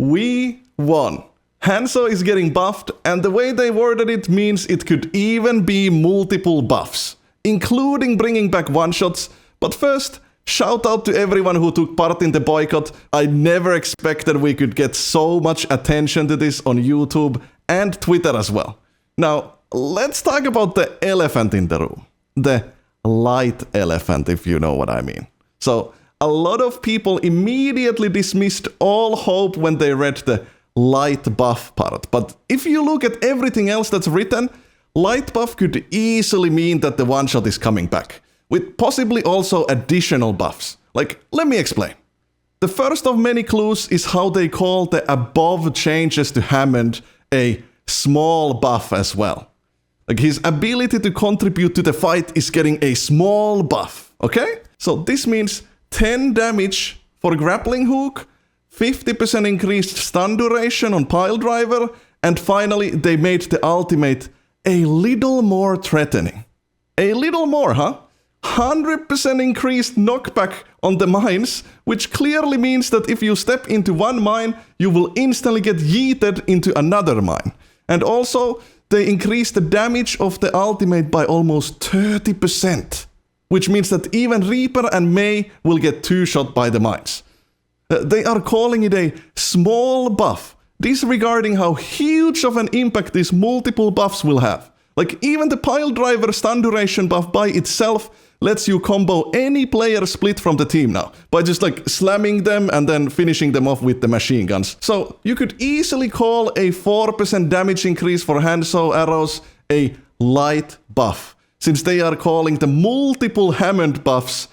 We won. Hanzo is getting buffed, and the way they worded it means it could even be multiple buffs, including bringing back one-shots. But first, shout out to everyone who took part in the boycott. I never expected we could get so much attention to this on YouTube and Twitter as well. Now, let's talk about the elephant in the room. The light elephant, if you know what I mean. So, a lot of people immediately dismissed all hope when they read the light buff part. But if you look at everything else that's written, light buff could easily mean that the one-shot is coming back, with possibly also additional buffs. Like, let me explain. The first of many clues is how they call the above changes to Hammond a small buff as well. Like, his ability to contribute to the fight is getting a small buff, okay? So this means 10 damage for grappling hook, 50% increased stun duration on pile driver, and finally they made the ultimate a little more threatening. A little more, huh? 100% increased knockback on the mines, which clearly means that if you step into one mine, you will instantly get yeeted into another mine. And also, they increased the damage of the ultimate by almost 30%, which means that even Reaper and Mei will get two-shot by the mines. They are calling it a small buff, disregarding how huge of an impact these multiple buffs will have. Like, even the pile driver stun duration buff by itself lets you combo any player split from the team now, by just like slamming them and then finishing them off with the machine guns. So you could easily call a 4% damage increase for Hanzo arrows a light buff, since they are calling the multiple Hammond buffs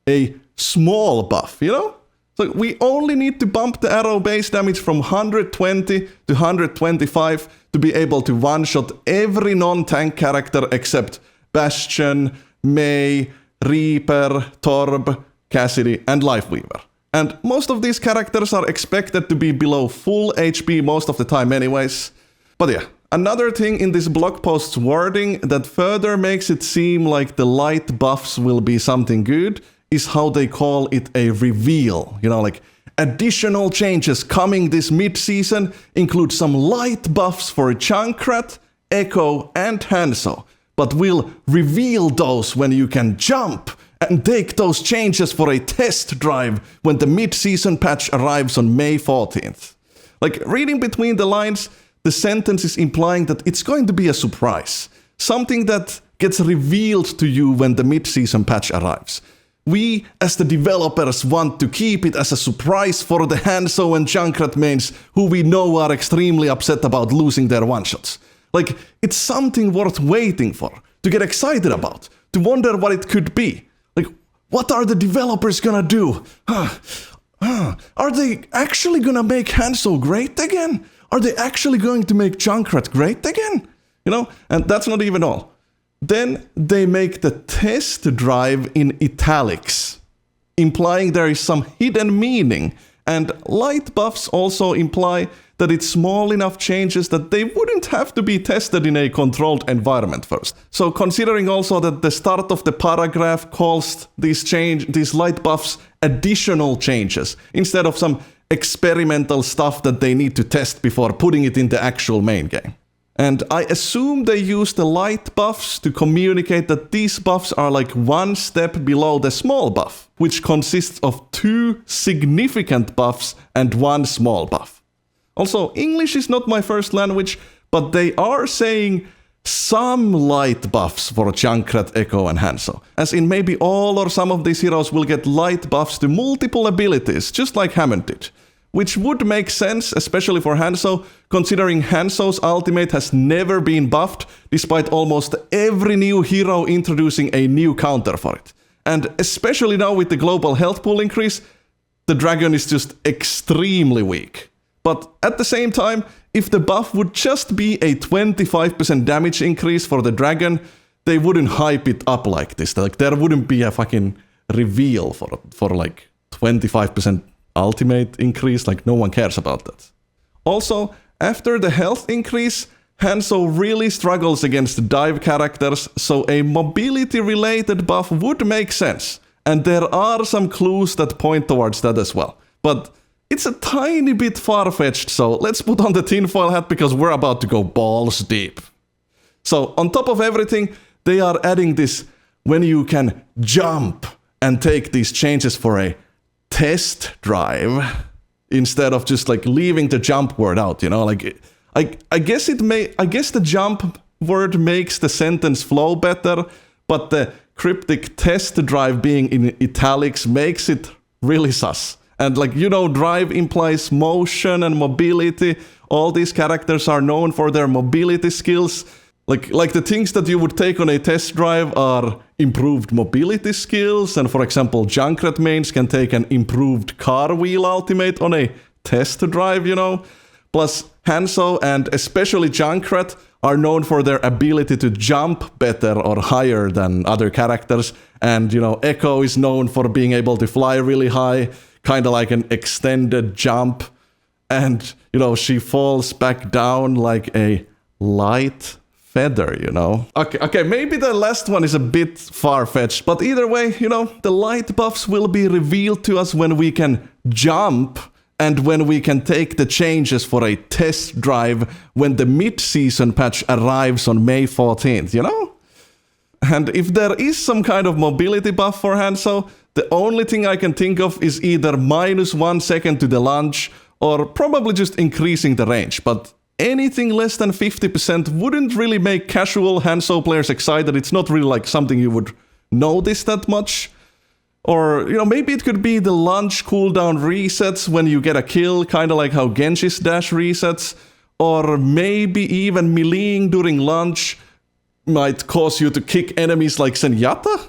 a small buff, you know? So we only need to bump the arrow base damage from 120 to 125 to be able to one-shot every non-tank character except Bastion, Mei, Reaper, Torb, Cassidy, and Lifeweaver. And most of these characters are expected to be below full HP most of the time anyways. But yeah, another thing in this blog post's wording that further makes it seem like the light buffs will be something good is how they call it a reveal. You know, like, additional changes coming this mid-season include some light buffs for Junkrat, Echo, and Hanzo. But we'll reveal those when you can jump and take those changes for a test drive when the mid-season patch arrives on May 14th. Like, reading between the lines, the sentence is implying that it's going to be a surprise. Something that gets revealed to you when the mid-season patch arrives. We, as the developers, want to keep it as a surprise for the Hanzo and Junkrat mains who we know are extremely upset about losing their one-shots. Like, it's something worth waiting for, to get excited about, to wonder what it could be. Like, what are the developers gonna do? Are they actually gonna make Hanzo great again? Are they actually going to make Junkrat great again? You know, and that's not even all. Then they make the test drive in italics, implying there is some hidden meaning, and light buffs also imply that it's small enough changes that they wouldn't have to be tested in a controlled environment first. So considering also that the start of the paragraph calls these light buffs additional changes, instead of some experimental stuff that they need to test before putting it in the actual main game. And I assume they use the light buffs to communicate that these buffs are like one step below the small buff, which consists of 2 significant buffs and 1 small buff. Also, English is not my first language, but they are saying some light buffs for Junkrat, Echo, and Hanzo. As in maybe all or some of these heroes will get light buffs to multiple abilities, just like Hammond did. Which would make sense, especially for Hanzo, considering Hanzo's ultimate has never been buffed, despite almost every new hero introducing a new counter for it. And especially now with the global health pool increase, the dragon is just extremely weak. But at the same time, if the buff would just be a 25% damage increase for the dragon, they wouldn't hype it up like this. Like, there wouldn't be a fucking reveal for like 25% ultimate increase, like no one cares about that. Also, after the health increase, Hanzo really struggles against dive characters, so a mobility-related buff would make sense, and there are some clues that point towards that as well. But it's a tiny bit far-fetched, so let's put on the tinfoil hat because we're about to go balls deep. So on top of everything, they are adding this when you can jump and take these changes for a test drive instead of just like leaving the jump word out, you know? Like I guess the jump word makes the sentence flow better, but the cryptic test drive being in italics makes it really sus. And like, you know, drive implies motion and mobility. All these characters are known for their mobility skills. Like the things that you would take on a test drive are improved mobility skills, and for example, Junkrat mains can take an improved car wheel ultimate on a test drive, you know? Plus, Hanzo and especially Junkrat are known for their ability to jump better or higher than other characters, and, you know, Echo is known for being able to fly really high, kind of like an extended jump, and, you know, she falls back down like a light feather, you know? Okay, maybe the last one is a bit far-fetched, but either way, you know, the light buffs will be revealed to us when we can jump and when we can take the changes for a test drive when the mid-season patch arrives on May 14th, you know? And if there is some kind of mobility buff for Hanzo, the only thing I can think of is either -1 second to the launch or probably just increasing the range, but anything less than 50% wouldn't really make casual Hanzo players excited. It's not really like something you would notice that much. Or, you know, maybe it could be the launch cooldown resets when you get a kill, kind of like how Genshi's dash resets. Or maybe even meleeing during launch might cause you to kick enemies like Zenyatta.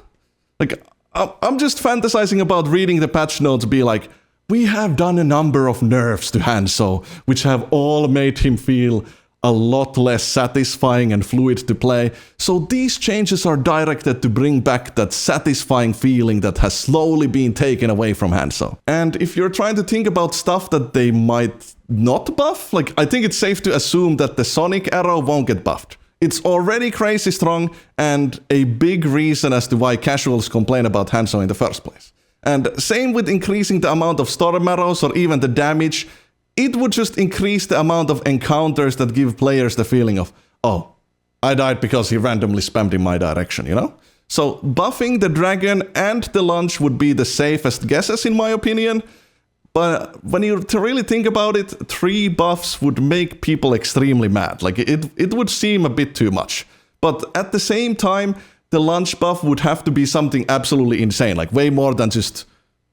Like, I'm just fantasizing about reading the patch notes be like, we have done a number of nerfs to Hanzo, which have all made him feel a lot less satisfying and fluid to play, so these changes are directed to bring back that satisfying feeling that has slowly been taken away from Hanzo. And if you're trying to think about stuff that they might not buff, like, I think it's safe to assume that the Sonic arrow won't get buffed. It's already crazy strong and a big reason as to why casuals complain about Hanzo in the first place. And same with increasing the amount of storm arrows or even the damage, it would just increase the amount of encounters that give players the feeling of, oh, I died because he randomly spammed in my direction, you know? So buffing the dragon and the launch would be the safest guesses in my opinion, but when you really think about it, 3 buffs would make people extremely mad. Like it would seem a bit too much. But at the same time, the launch buff would have to be something absolutely insane, like way more than just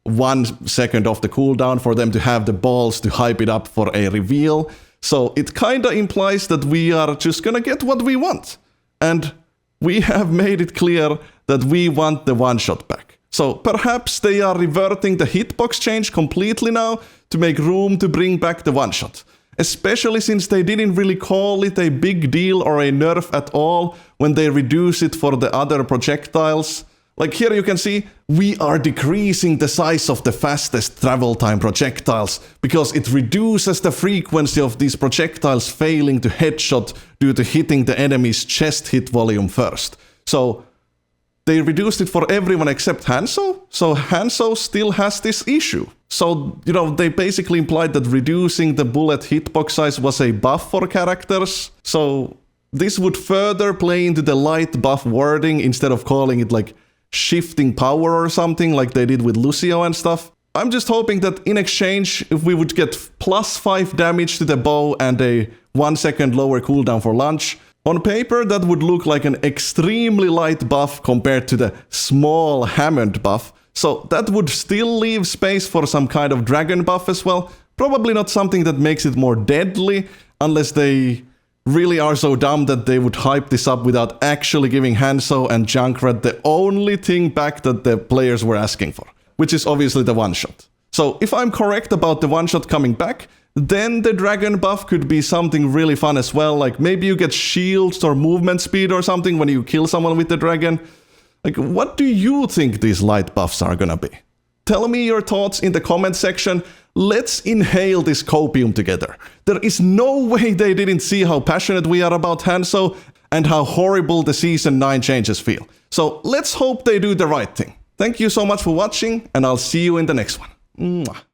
1 second off the cooldown for them to have the balls to hype it up for a reveal. So it kinda implies that we are just gonna get what we want. And we have made it clear that we want the one-shot back. So perhaps they are reverting the hitbox change completely now to make room to bring back the one-shot. Especially since they didn't really call it a big deal or a nerf at all when they reduce it for the other projectiles. Like here you can see, we are decreasing the size of the fastest travel time projectiles because it reduces the frequency of these projectiles failing to headshot due to hitting the enemy's chest hit volume first. So they reduced it for everyone except Hanzo, so Hanzo still has this issue. So, you know, they basically implied that reducing the bullet hitbox size was a buff for characters. So this would further play into the light buff wording instead of calling it like shifting power or something like they did with Lucio and stuff. I'm just hoping that in exchange, if we would get +5 damage to the bow and a 1 second lower cooldown for launch, on paper that would look like an extremely light buff compared to the small Hammond buff. So that would still leave space for some kind of dragon buff as well. Probably not something that makes it more deadly, unless they really are so dumb that they would hype this up without actually giving Hanzo and Junkrat the only thing back that the players were asking for, which is obviously the one-shot. So if I'm correct about the one-shot coming back, then the dragon buff could be something really fun as well, like maybe you get shields or movement speed or something when you kill someone with the dragon. Like, what do you think these light buffs are gonna be? Tell me your thoughts in the comment section. Let's inhale this copium together. There is no way they didn't see how passionate we are about Hanzo and how horrible the Season 9 changes feel. So let's hope they do the right thing. Thank you so much for watching, and I'll see you in the next one. Mwah.